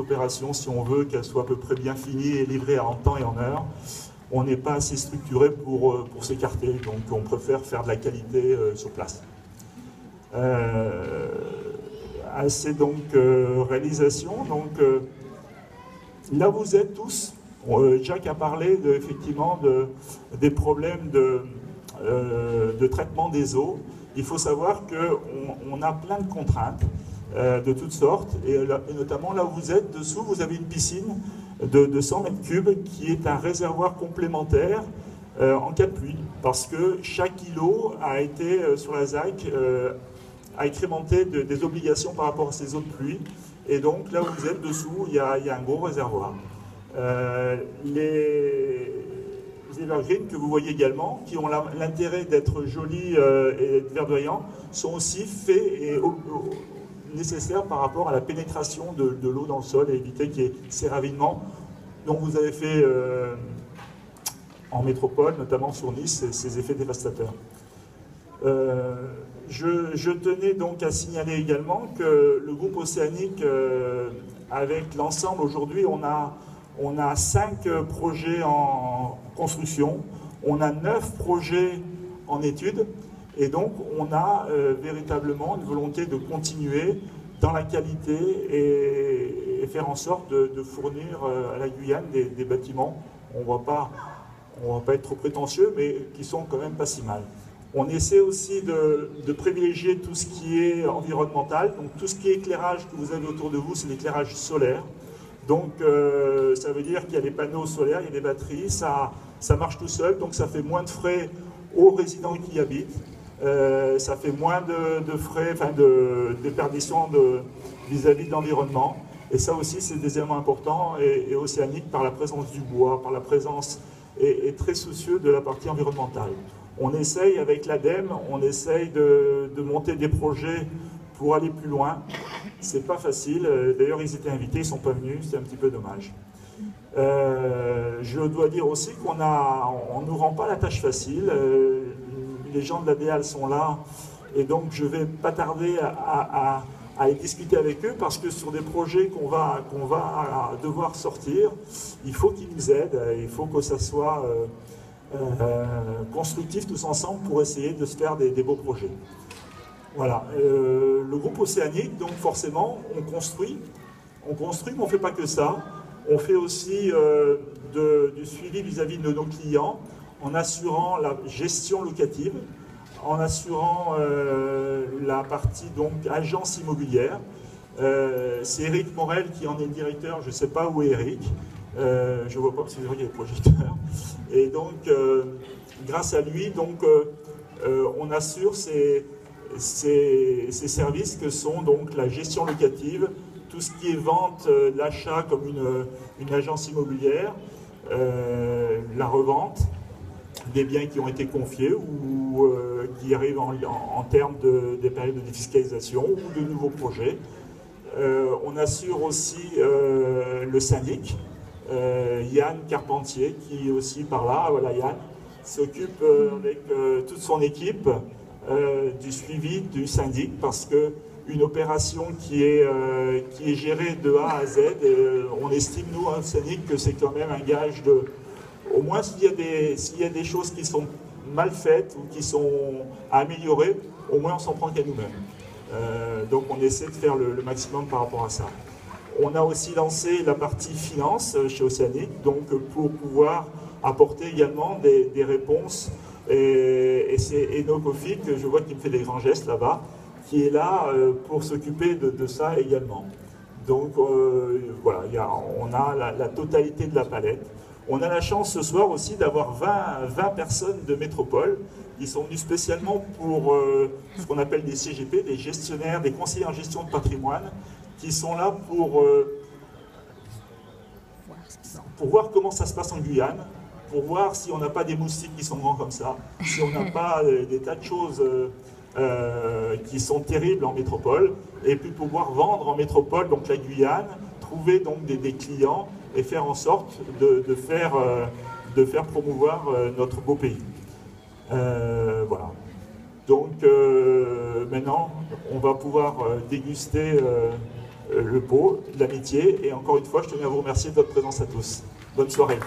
opérations, si on veut qu'elles soient à peu près bien finies et livrées en temps et en heure, on n'est pas assez structuré pour s'écarter, donc on préfère faire de la qualité sur place. Assez donc réalisation, donc là vous êtes tous, Jacques a parlé effectivement des problèmes de traitement des eaux. Il faut savoir qu'on a plein de contraintes de toutes sortes, et notamment là où vous êtes, dessous, vous avez une piscine de 100 mètres cubes qui est un réservoir complémentaire en cas de pluie, parce que chaque îlot a été sur la ZAC a incrémenté des obligations par rapport à ces eaux de pluie, et donc là où vous êtes dessous, il y a un gros réservoir. Les evergreens que vous voyez également, qui ont l'intérêt d'être jolis et verdoyants, sont aussi faits et nécessaires par rapport à la pénétration de l'eau dans le sol et éviter qu'il y ait ces ravinements dont vous avez fait en métropole, notamment sur Nice, ces effets dévastateurs. Je tenais donc à signaler également que le groupe Océanique, avec l'ensemble, aujourd'hui, on a 5 projets en construction, on a 9 projets en études, et donc on a véritablement une volonté de continuer dans la qualité et faire en sorte de fournir à la Guyane des bâtiments, on va pas être trop prétentieux, mais qui sont quand même pas si mal. On essaie aussi de privilégier tout ce qui est environnemental, donc tout ce qui est éclairage que vous avez autour de vous, c'est l'éclairage solaire. Donc ça veut dire qu'il y a des panneaux solaires, il y a des batteries, ça marche tout seul, donc ça fait moins de frais aux résidents qui y habitent, ça fait moins de frais, enfin de déperdition vis-à-vis de l'environnement. Et ça aussi, c'est des éléments importants, et Océanique, par la présence du bois, par la présence, est très soucieux de la partie environnementale. On essaye avec l'ADEME, on essaye de monter des projets pour aller plus loin. C'est pas facile. D'ailleurs, ils étaient invités, ils ne sont pas venus, c'est un petit peu dommage. Je dois dire aussi qu'on ne nous rend pas la tâche facile. Les gens de l'ADEAL sont là, et donc je ne vais pas tarder à aller discuter avec eux, parce que sur des projets qu'on va devoir sortir, il faut qu'ils nous aident, il faut que ça soit constructif tous ensemble pour essayer de se faire des beaux projets. Voilà, le groupe Océanique, donc forcément, on construit, mais on ne fait pas que ça. On fait aussi du suivi vis-à-vis de nos clients, en assurant la gestion locative, en assurant la partie donc agence immobilière. C'est Eric Morel qui en est le directeur, je ne sais pas où est Eric, je ne vois pas parce qu'il y a les projecteurs. Et donc, grâce à lui, donc, on assure ces services que sont donc la gestion locative, tout ce qui est vente, l'achat comme une agence immobilière, la revente des biens qui ont été confiés ou qui arrivent en termes des périodes de défiscalisation ou de nouveaux projets. On assure aussi le syndic, Yann Carpentier, qui est aussi par là, voilà Yann, s'occupe avec toute son équipe du suivi du syndic, parce que une opération qui est gérée de A à Z, on estime nous, un syndic, que c'est quand même un gage de, au moins s'il y a des choses qui sont mal faites ou qui sont à améliorer, au moins on s'en prend qu'à nous-mêmes. Donc on essaie de faire le maximum par rapport à ça. On a aussi lancé la partie finance chez Océanique, donc pour pouvoir apporter également des réponses. Et c'est Eno Kofi, que je vois qui me fait des grands gestes là-bas, qui est là pour s'occuper de ça également. Donc voilà, on a la totalité de la palette. On a la chance ce soir aussi d'avoir 20 personnes de métropole qui sont venues spécialement pour ce qu'on appelle des CGP, des gestionnaires, des conseillers en gestion de patrimoine, qui sont là pour voir comment ça se passe en Guyane, pour voir si on n'a pas des moustiques qui sont grands comme ça, si on n'a pas des tas de choses qui sont terribles en métropole, et puis pouvoir vendre en métropole, donc la Guyane, trouver donc des clients et faire en sorte de faire promouvoir notre beau pays. Voilà. Donc maintenant, on va pouvoir déguster le pot, l'amitié. Et encore une fois, je tenais à vous remercier de votre présence à tous. Bonne soirée.